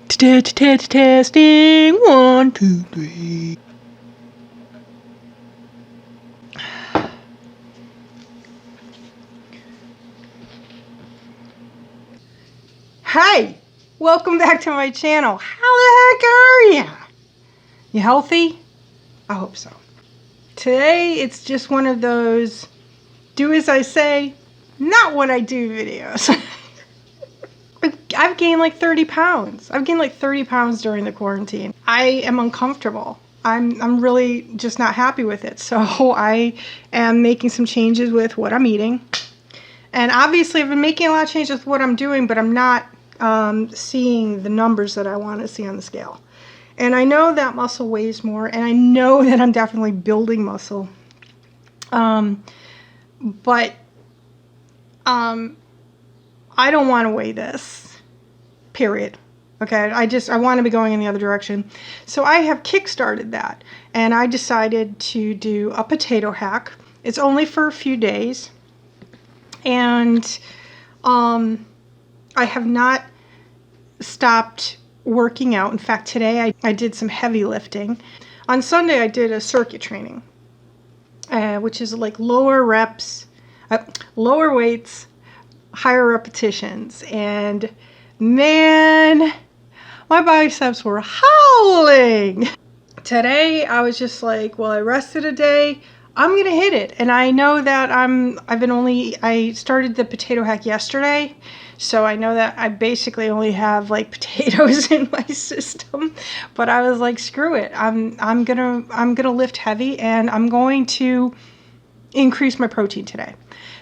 Testing 1, 2, 3. Hi, welcome back to my channel. How the heck are you? You healthy? I hope so. Today it's just one of those do as I say, not what I do videos. I've gained like 30 pounds. I've gained like 30 pounds during the quarantine. I am uncomfortable. I'm really just not happy with it. So I am making some changes with what I'm eating. And obviously I've been making a lot of changes with what I'm doing, but I'm not seeing the numbers that I want to see on the scale. And I know that muscle weighs more, and I know that I'm definitely building muscle. But I don't want to weigh this, period. Okay, I want to be going in the other direction. So I have kickstarted that, and I decided to do a potato hack. It's only for a few days, and I have not stopped working out. In fact, today I did some heavy lifting. On Sunday I did a circuit training, which is like lower reps, lower weights, higher repetitions, and man, my biceps were howling. Today I was just like, well, I rested a day, I'm gonna hit it. And I know that I started the potato hack yesterday, so I know that I basically only have like potatoes in my system. But I was like, screw it, I'm gonna lift heavy, and I'm going to increase my protein today.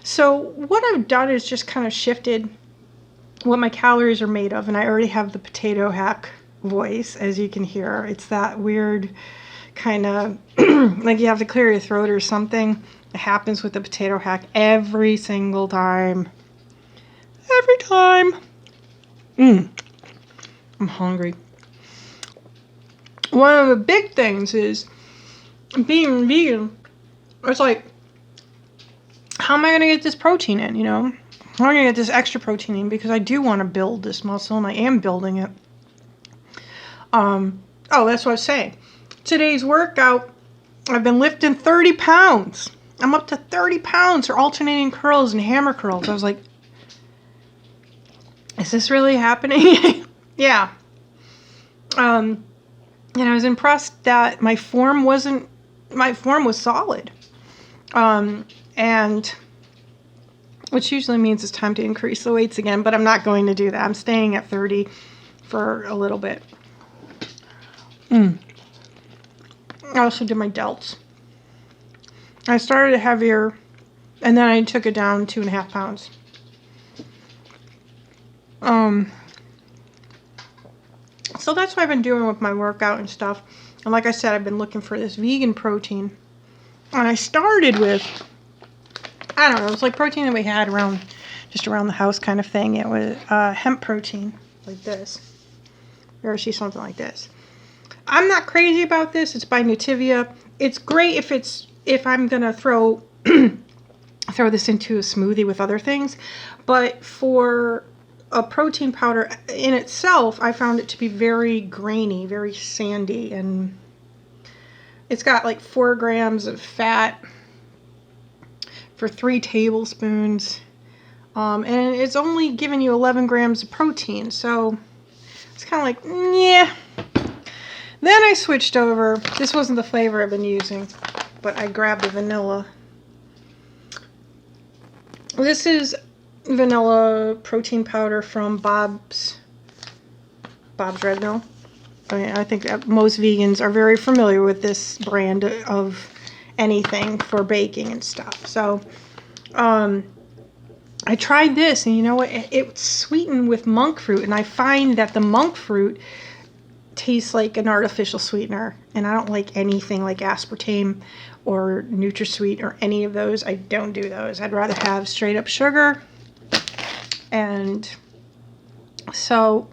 So what I've done is just kind of shifted what my calories are made of, and I already have the potato hack voice, as you can hear. It's that weird kind of like you have to clear your throat or something. It happens with the potato hack every single time. Every time. I'm hungry. One of the big things is being vegan. It's like, how am I going to get this protein in, you know? How am I going to get this extra protein in? Because I do want to build this muscle, and I am building it. Oh, that's what I was saying. Today's workout, I've been lifting 30 pounds. I'm up to 30 pounds for alternating curls and hammer curls. I was like, is this really happening? Yeah. And I was impressed that my form was solid. And which usually means it's time to increase the weights again, but I'm not going to do that. I'm staying at 30 for a little bit. I also did my delts. I started heavier, and then I took it down 2.5 pounds. So that's what I've been doing with my workout and stuff. And like I said, I've been looking for this vegan protein. And I started with, I don't know, it was like protein that we had just around the house kind of thing. It was hemp protein, like this. You ever see something like this? I'm not crazy about this. It's by Nutivia. It's great if I'm gonna throw this into a smoothie with other things. But for a protein powder in itself, I found it to be very grainy, very sandy, and it's got like 4 grams of fat for 3 tablespoons. And it's only giving you 11 grams of protein. So it's kind of like, yeah. Then I switched over. This wasn't the flavor I've been using, but I grabbed the vanilla. This is vanilla protein powder from Bob's Red Mill. I think that most vegans are very familiar with this brand of anything for baking and stuff. So I tried this, and you know what? It's sweetened with monk fruit, and I find that the monk fruit tastes like an artificial sweetener, and I don't like anything like aspartame or NutraSweet or any of those. I don't do those. I'd rather have straight up sugar. And so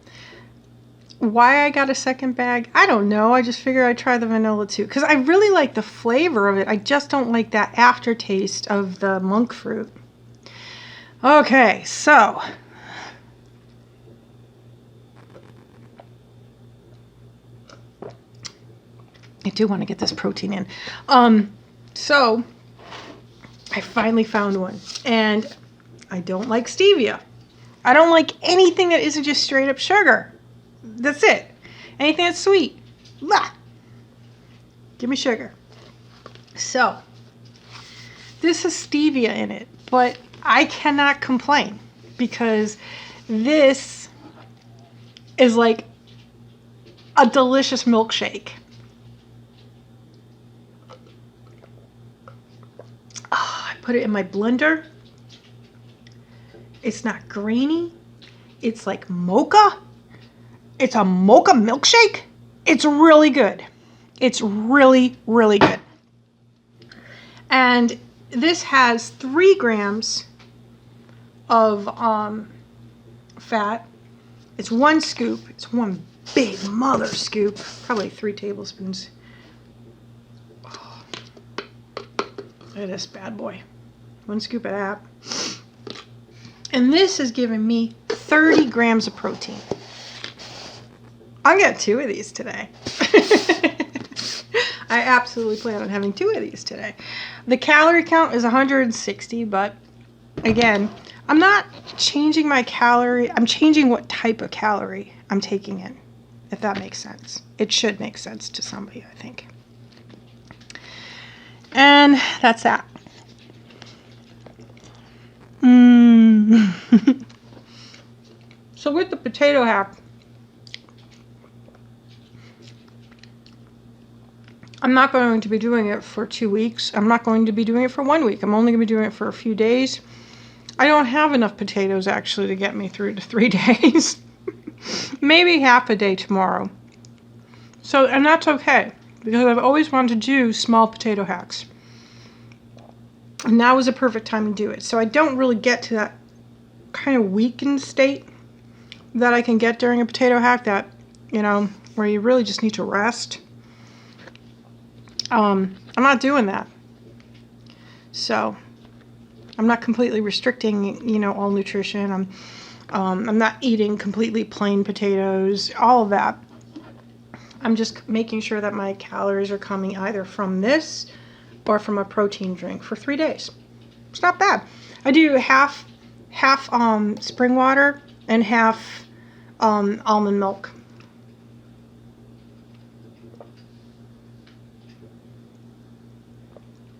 why I got a second bag, I don't know. I just figured I'd try the vanilla too, because I really like the flavor of it. I just don't like that aftertaste of the monk fruit. Okay, so I do want to get this protein in. So I finally found one, and I don't like stevia. I don't like anything that isn't just straight up sugar. That's it. Anything that's sweet, blah. Give me sugar. So this has stevia in it, but I cannot complain because this is like a delicious milkshake. Oh, I put it in my blender. It's not grainy. It's like mocha. It's a mocha milkshake. It's really good. It's really, really good. And this has 3 grams of fat. It's 1 scoop. It's 1 big mother scoop. Probably 3 tablespoons. Oh, look at this bad boy. 1 scoop of that. And this is giving me 30 grams of protein. I'll get 2 of these today. I absolutely plan on having 2 of these today. The calorie count is 160, but again, I'm not changing my calorie. I'm changing what type of calorie I'm taking in, if that makes sense. It should make sense to somebody, I think. And that's that. So with the potato hack, I'm not going to be doing it for 2 weeks. I'm not going to be doing it for 1 week. I'm only going to be doing it for a few days. I don't have enough potatoes actually to get me through to 3 days. Maybe half a day tomorrow. So, and that's okay, because I've always wanted to do small potato hacks. And now is a perfect time to do it. So I don't really get to that kind of weakened state that I can get during a potato hack, that, you know, where you really just need to rest. I'm not doing that. So I'm not completely restricting, you know, all nutrition. I'm not eating completely plain potatoes, all of that. I'm just making sure that my calories are coming either from this or from a protein drink for 3 days. It's not bad. I do half spring water and half almond milk.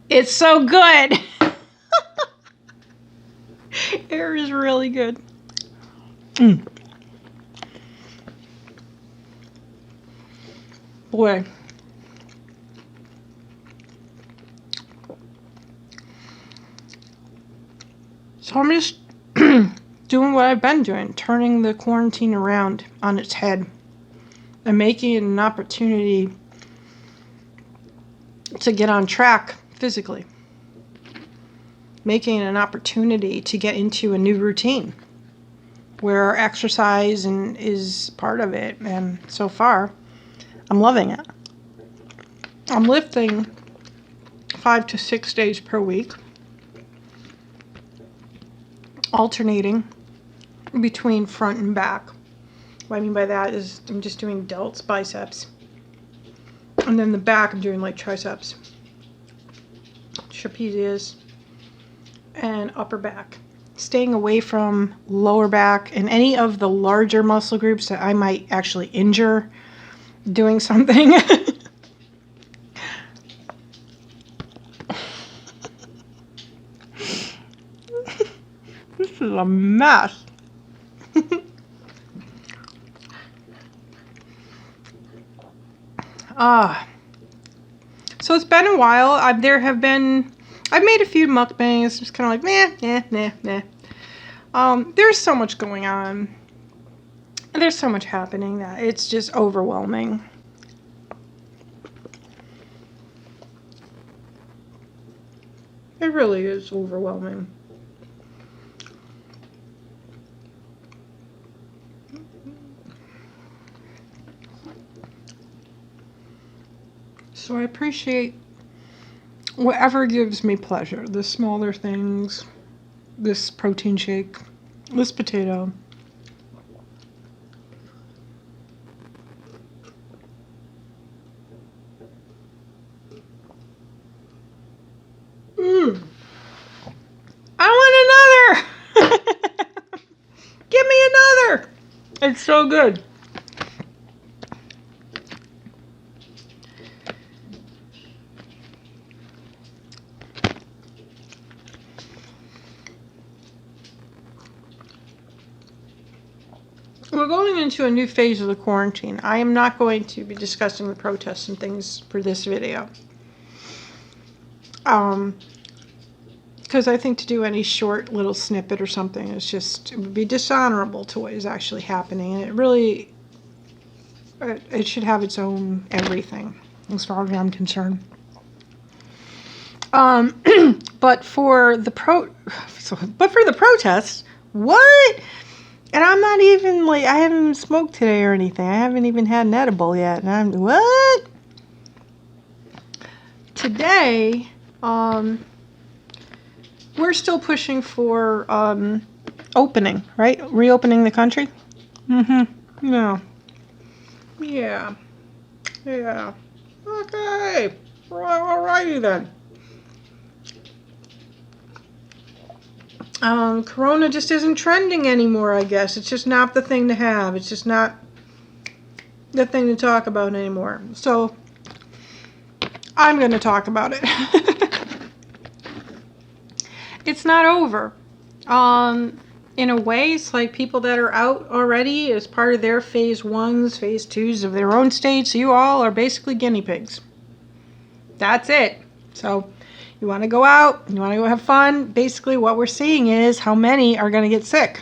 It's so good. It is really good. Boy. So I'm just doing what I've been doing, turning the quarantine around on its head and making it an opportunity to get on track physically. Making it an opportunity to get into a new routine where exercise is part of it. And so far, I'm loving it. I'm lifting 5 to 6 days per week, alternating between front and back. What I mean by that is I'm just doing delts, biceps, and then the back I'm doing like triceps, trapezius, and upper back. Staying away from lower back and any of the larger muscle groups that I might actually injure doing something. This is a mess. So it's been a while. I've made a few mukbangs, just kind of like, nah. There's so much going on. There's so much happening that it's just overwhelming. It really is overwhelming. So I appreciate whatever gives me pleasure. The smaller things, this protein shake, this potato. It's so good. We're going into a new phase of the quarantine. I am not going to be discussing the protests and things for this video. Because I think to do any short little snippet or something is just, it would be dishonorable to what is actually happening. And it really, it should have its own everything, as far as I'm concerned. But for the protests, what? And I'm not even like, I haven't even smoked today or anything. I haven't even had an edible yet. And I'm, what? Today, we're still pushing for opening, right? Reopening the country? Mm-hmm. Yeah. Yeah. Yeah. Okay. Alrighty then. Corona just isn't trending anymore, I guess. It's just not the thing to have. It's just not the thing to talk about anymore. So, I'm going to talk about it. It's not over. In a way, it's like people that are out already as part of their phase 1s, phase 2s of their own states. You all are basically guinea pigs. That's it. So, you want to go out, you want to go have fun. Basically, what we're seeing is how many are going to get sick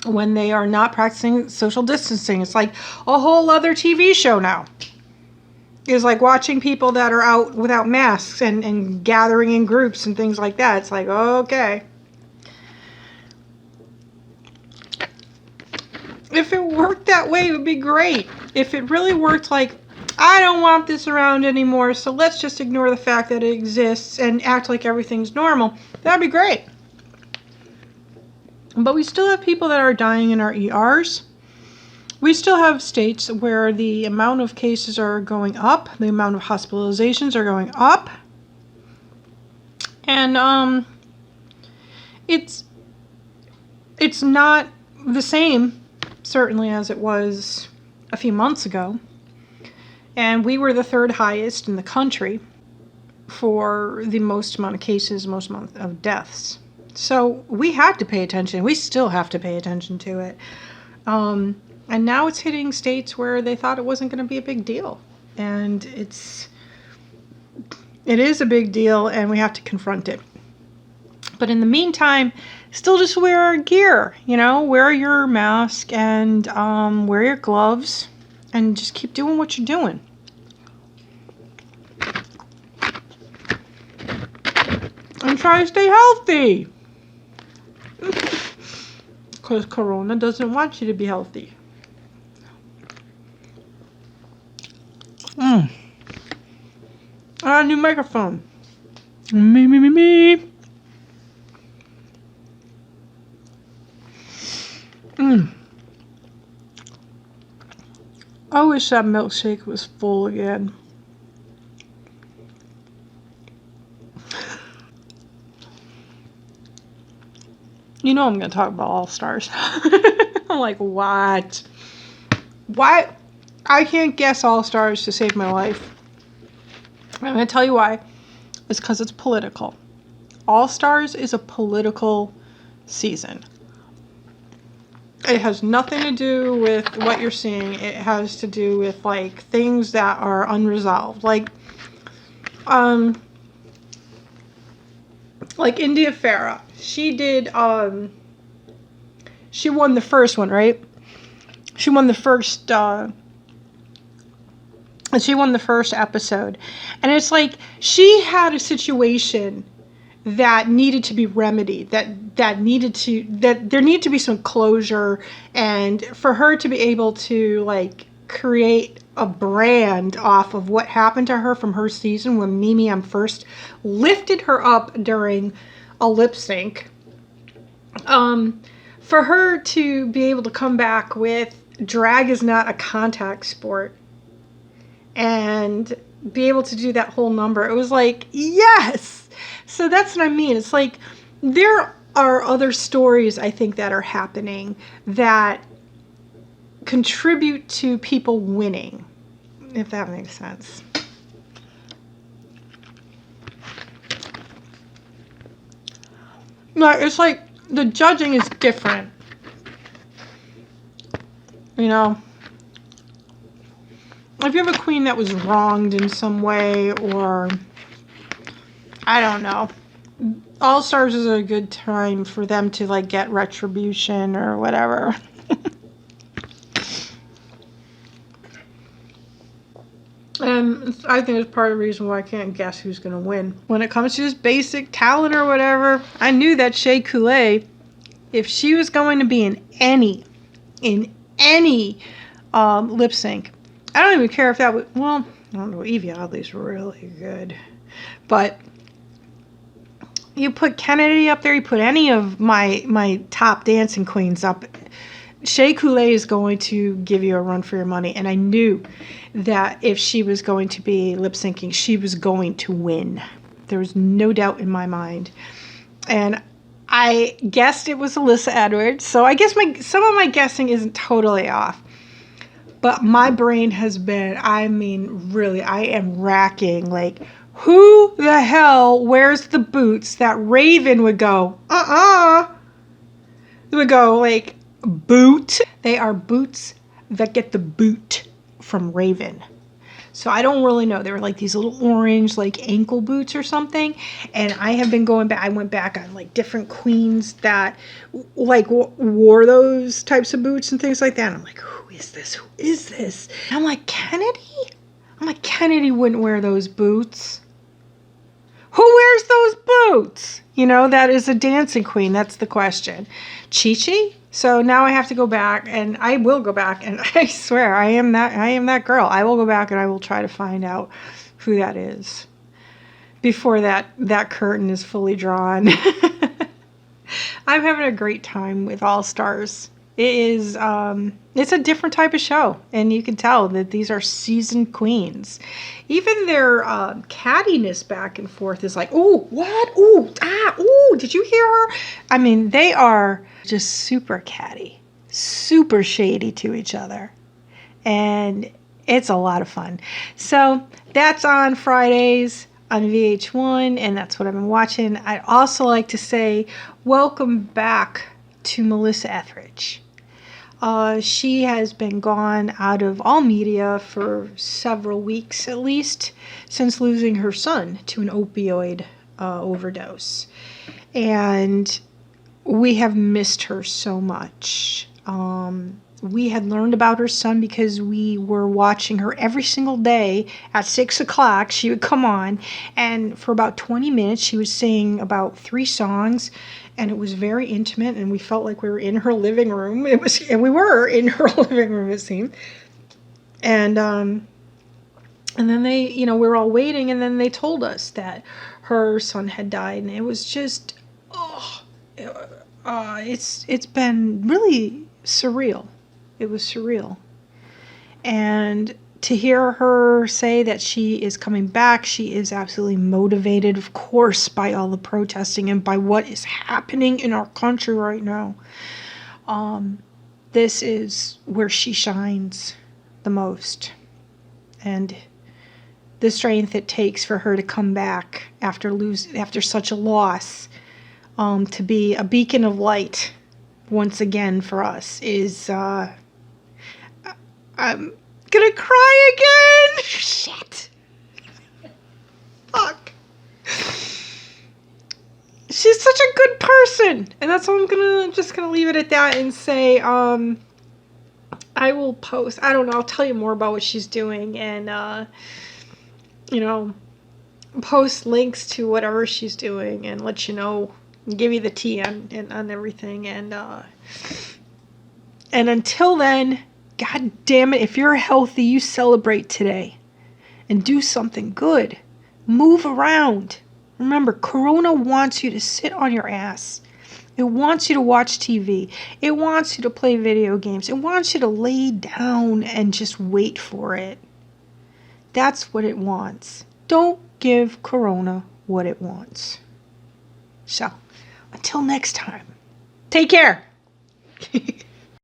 when they are not practicing social distancing. It's like a whole other TV show now. It's like watching people that are out without masks and gathering in groups and things like that. It's like, okay. If it worked that way, it would be great. If it really worked like, I don't want this around anymore, so let's just ignore the fact that it exists and act like everything's normal, that'd be great. But we still have people that are dying in our ERs. We still have states where the amount of cases are going up, the amount of hospitalizations are going up. And it's not the same, certainly, as it was a few months ago. And we were the 3rd highest in the country for the most amount of cases, most amount of deaths. So we had to pay attention. We still have to pay attention to it. And now it's hitting states where they thought it wasn't going to be a big deal. And it is a big deal, and we have to confront it. But in the meantime, still just wear gear, wear your mask and wear your gloves. And just keep doing what you're doing. And try to stay healthy. Because Corona doesn't want you to be healthy. A new microphone. Me. I wish that milkshake was full again. I'm going to talk about Allstars. I'm like, what? Why? I can't guess Allstars to save my life. I'm going to tell you why. It's because it's political. Allstars is a political season. It has nothing to do with what you're seeing. It has to do with, like, things that are unresolved. Like India Farah. She did, she won the first one, right? She won the first episode. And it's like, she had a situation that needed to be remedied, that there needed to be some closure, and for her to be able to, like, create a brand off of what happened to her from her season when Mimi M first lifted her up during a lip sync. For her to be able to come back with drag is not a contact sport and be able to do that whole number, it was like, yes! So that's what I mean. It's like, there are other stories, I think, that are happening that contribute to people winning, if that makes sense. No, it's like the judging is different. You know, if you have a queen that was wronged in some way, or I don't know, All Stars is a good time for them to like get retribution or whatever. And I think it's part of the reason why I can't guess who's going to win. When it comes to just basic talent or whatever, I knew that Shea Coulee, if she was going to be in any lip sync, I don't even care if that was, well, I don't know, Evie Oddly's really good. But you put Kennedy up there, you put any of my top dancing queens up, Shea Coulee is going to give you a run for your money. And I knew that if she was going to be lip syncing, she was going to win. There was no doubt in my mind. And I guessed it was Alyssa Edwards. So I guess some of my guessing isn't totally off. But my brain has been, I mean, really, I am racking. Like, who the hell wears the boots that Raven would go, It would go like, boot. They are boots that get the boot from Raven. So I don't really know. They were like these little orange like ankle boots or something. And I have been going back. I went back on like different queens that like wore those types of boots and things like that. And I'm like, who is this? Who is this? And I'm like, Kennedy? I'm like, Kennedy wouldn't wear those boots. Who wears those boots? You know, that is a dancing queen. That's the question. Chi-Chi? So now I have to go back, and I will go back, and I swear I am that girl. I will go back and I will try to find out who that is before that curtain is fully drawn. I'm having a great time with All Stars. It is it's a different type of show, and you can tell that these are seasoned queens. Even their cattiness back and forth is like, oh, what? Oh, did you hear her? I mean, they are just super catty, super shady to each other, and it's a lot of fun. So that's on Fridays on VH1, and that's what I've been watching. I'd also like to say welcome back to Melissa Etheridge. She has been gone out of all media for several weeks at least, since losing her son to an opioid overdose. And we have missed her so much. We had learned about her son because we were watching her every single day at 6 o'clock. She would come on, and for about 20 minutes, she would sing about 3 songs, and it was very intimate, and we felt like we were in her living room. And we were in her living room, it seemed. And then they, we were all waiting, and then they told us that her son had died, and it was just, it's been really surreal. It was surreal. And to hear her say that she is coming back, she is absolutely motivated, of course, by all the protesting and by what is happening in our country right now. This is where she shines the most. And the strength it takes for her to come back after such a loss, to be a beacon of light once again for us is, I'm gonna cry again. Shit. Fuck. She's such a good person, and that's all I'm just gonna leave it at that and say, I will post. I don't know. I'll tell you more about what she's doing, and post links to whatever she's doing, and let you know, give you the tea on everything, and until then. God damn it, if you're healthy, you celebrate today. And do something good. Move around. Remember, Corona wants you to sit on your ass. It wants you to watch TV. It wants you to play video games. It wants you to lay down and just wait for it. That's what it wants. Don't give Corona what it wants. So, until next time, take care.